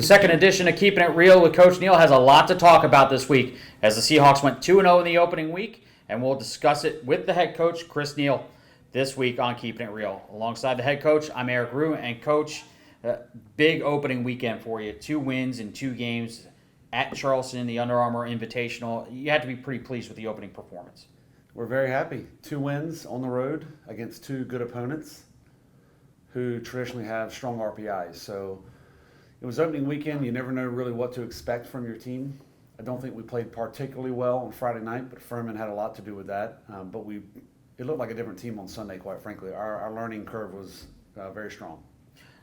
Second edition of Keeping It Real with Coach Neal has a lot to talk about this week as the Seahawks went 2-0 in the opening week, and we'll discuss it with the head coach, Chris Neal, this week on Keeping It Real. Alongside the head coach, I'm Eric Rue, and Coach, big opening weekend for you. 2 wins in 2 games at Charleston, the Under Armour Invitational. You had to be pretty pleased with the opening performance. We're very happy. 2 wins on the road against 2 good opponents who traditionally have strong RPIs. So it was opening weekend. You never know really what to expect from your team. I don't think we played particularly well on Friday night, but Furman had a lot to do with that. But it looked like a different team on Sunday, quite frankly. Our learning curve was very strong.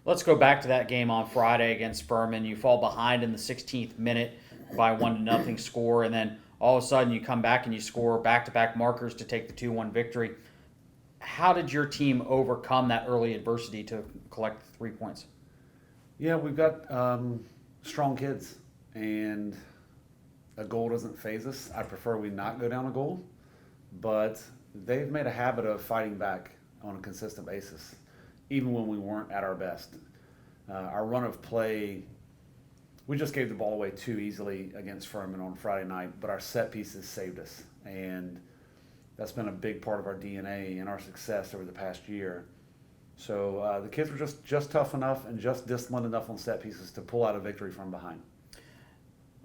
Let's go back to that game on Friday against Furman. You fall behind in the 16th minute by 1-0 score, and then all of a sudden you come back and you score back-to-back markers to take the 2-1 victory. How did your team overcome that early adversity to collect 3 points? Yeah, we've got strong kids, and a goal doesn't faze us. I prefer we not go down a goal, but they've made a habit of fighting back on a consistent basis, even when we weren't at our best. Our run of play, we just gave the ball away too easily against Furman on Friday night, but our set pieces saved us, and that's been a big part of our DNA and our success over the past year. So the kids were just tough enough and just disciplined enough on set pieces to pull out a victory from behind.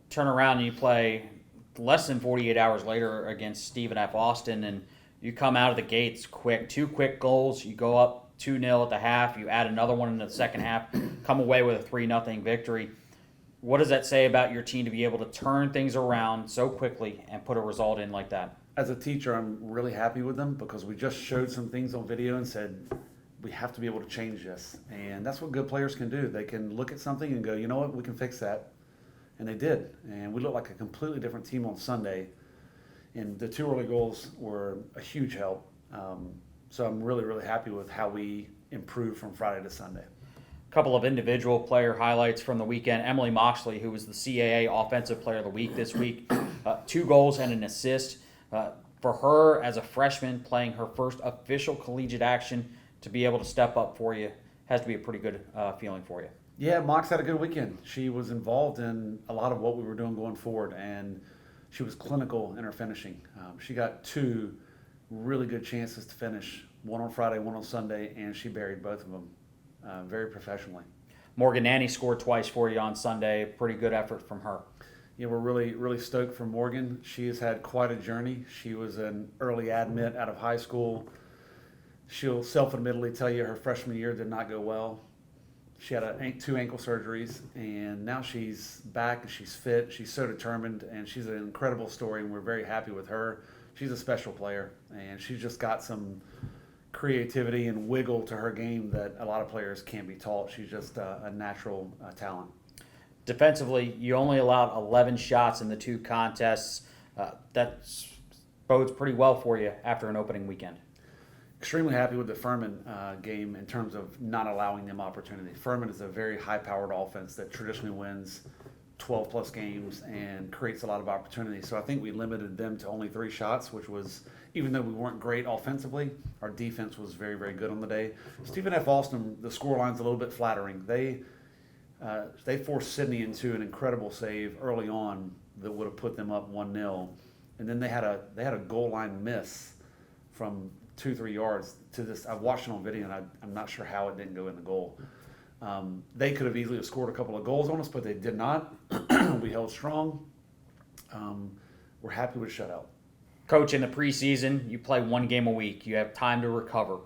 Turn around and you play less than 48 hours later against Stephen F. Austin, and you come out of the gates quick. 2 quick goals. You go up 2-0 at the half. You add another one in the second half. Come away with a 3-0 victory. What does that say about your team to be able to turn things around so quickly and put a result in like that? As a teacher, I'm really happy with them because we just showed some things on video and said, we have to be able to change this. And that's what good players can do. They can look at something and go, you know what, we can fix that. And they did. And we looked like a completely different team on Sunday. And the 2 early goals were a huge help. So I'm really, really happy with how we improved from Friday to Sunday. A couple of individual player highlights from the weekend. Emily Moxley, who was the CAA Offensive Player of the Week this week, 2 goals and an assist. For her as a freshman playing her first official collegiate action, to be able to step up for you has to be a pretty good feeling for you. Yeah, Mox had a good weekend. She was involved in a lot of what we were doing going forward, and she was clinical in her finishing. She got 2 really good chances to finish, one on Friday, one on Sunday, and she buried both of them very professionally. Morgan Nanny scored twice for you on Sunday. Pretty good effort from her. Yeah, we're really, really stoked for Morgan. She has had quite a journey. She was an early admit out of high school. She'll self-admittedly tell you her freshman year did not go well. She had 2 ankle surgeries, and now she's back and she's fit. She's so determined, and she's an incredible story, and we're very happy with her. She's a special player, and she's just got some creativity and wiggle to her game that a lot of players can't be taught. She's just a natural talent. Defensively, you only allowed 11 shots in the 2 contests. That bodes pretty well for you after an opening weekend. Extremely happy with the Furman game in terms of not allowing them opportunity. Furman is a very high-powered offense that traditionally wins 12-plus games and creates a lot of opportunity. So I think we limited them to only 3 shots, which was, even though we weren't great offensively, our defense was very, very good on the day. Stephen F. Austin, the scoreline's a little bit flattering. They forced Sydney into an incredible save early on that would have put them up 1-0, and then they had a goal line miss from 2-3 yards to this. I watched it on video, and I'm not sure how it didn't go in the goal. They could have easily scored a couple of goals on us, but they did not. We held strong. We're happy with shutout. Coach, in the preseason, you play 1 game a week. You have time to recover.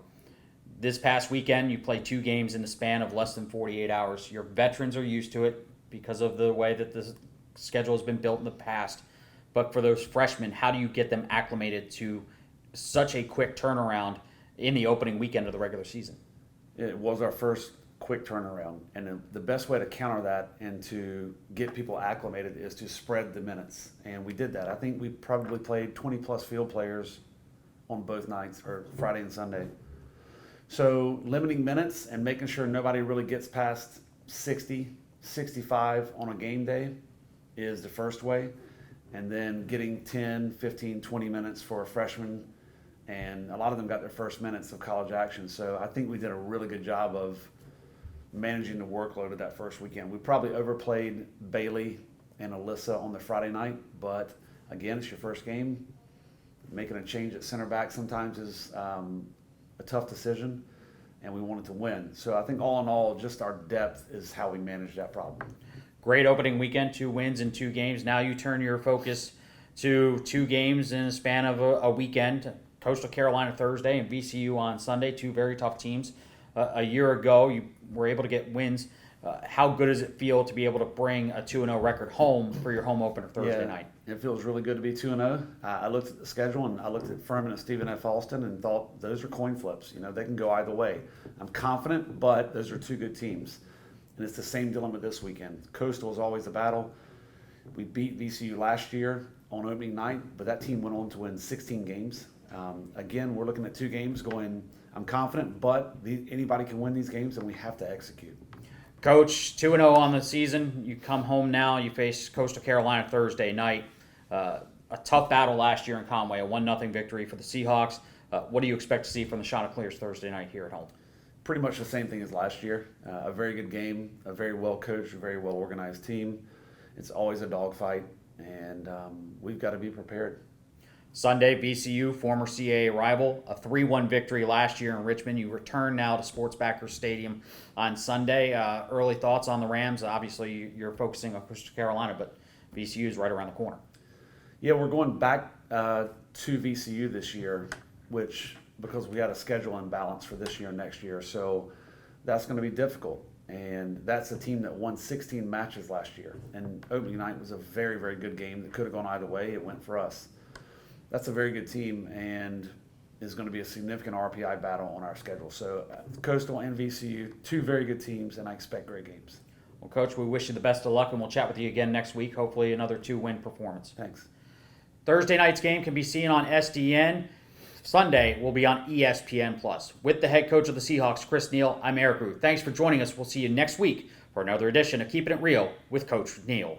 This past weekend, you played 2 games in the span of less than 48 hours. Your veterans are used to it because of the way that the schedule has been built in the past. But for those freshmen, how do you get them acclimated to such a quick turnaround in the opening weekend of the regular season? It was our first quick turnaround, and the best way to counter that and to get people acclimated is to spread the minutes, and we did that. I think we probably played 20-plus field players on both nights, or Friday and Sunday. So limiting minutes and making sure nobody really gets past 60, 65 on a game day is the first way, and then getting 10, 15, 20 minutes for a freshman, and a lot of them got their first minutes of college action. So I think we did a really good job of managing the workload of that first weekend. We probably overplayed Bailey and Alyssa on the Friday night, but again, it's your first game. Making a change at center back sometimes is a tough decision, and we wanted to win. So I think all in all, just our depth is how we manage that problem. Great opening weekend, 2 wins in 2 games. Now you turn your focus to 2 games in the span of a weekend. Coastal Carolina Thursday and VCU on Sunday, 2 very tough teams. A year ago, you were able to get wins. How good does it feel to be able to bring a 2-0 record home for your home opener Thursday night? It feels really good to be 2-0. I looked at the schedule and I looked at Furman and Stephen F. Alston and thought those are coin flips. They can go either way. I'm confident, but those are 2 good teams. And it's the same dilemma this weekend. Coastal is always a battle. We beat VCU last year on opening night, but that team went on to win 16 games. Again, we're looking at 2 games going, I'm confident, but anybody can win these games and we have to execute. Coach, 2-0 on the season. You come home now. You face Coastal Carolina Thursday night. A tough battle last year in Conway, a 1-0 victory for the Seahawks. What do you expect to see from the Chanticleers Thursday night here at home? Pretty much the same thing as last year. A very good game, a very well coached, very well organized team. It's always a dogfight, and we've got to be prepared. Sunday, VCU, former CAA rival, a 3-1 victory last year in Richmond. You return now to Sportsbackers Stadium on Sunday. Early thoughts on the Rams? Obviously, you're focusing on Coastal Carolina, but VCU is right around the corner. Yeah, we're going back to VCU this year, because we had a schedule imbalance for this year and next year, so that's going to be difficult. And that's a team that won 16 matches last year. And opening night was a very, very good game that could have gone either way. It went for us. That's a very good team and is going to be a significant RPI battle on our schedule. So Coastal and VCU, 2 very good teams, and I expect great games. Well, Coach, we wish you the best of luck, and we'll chat with you again next week. Hopefully another 2-win performance. Thanks. Thursday night's game can be seen on SDN. Sunday will be on ESPN+. With the head coach of the Seahawks, Chris Neal, I'm Eric Ruth. Thanks for joining us. We'll see you next week for another edition of Keeping It Real with Coach Neal.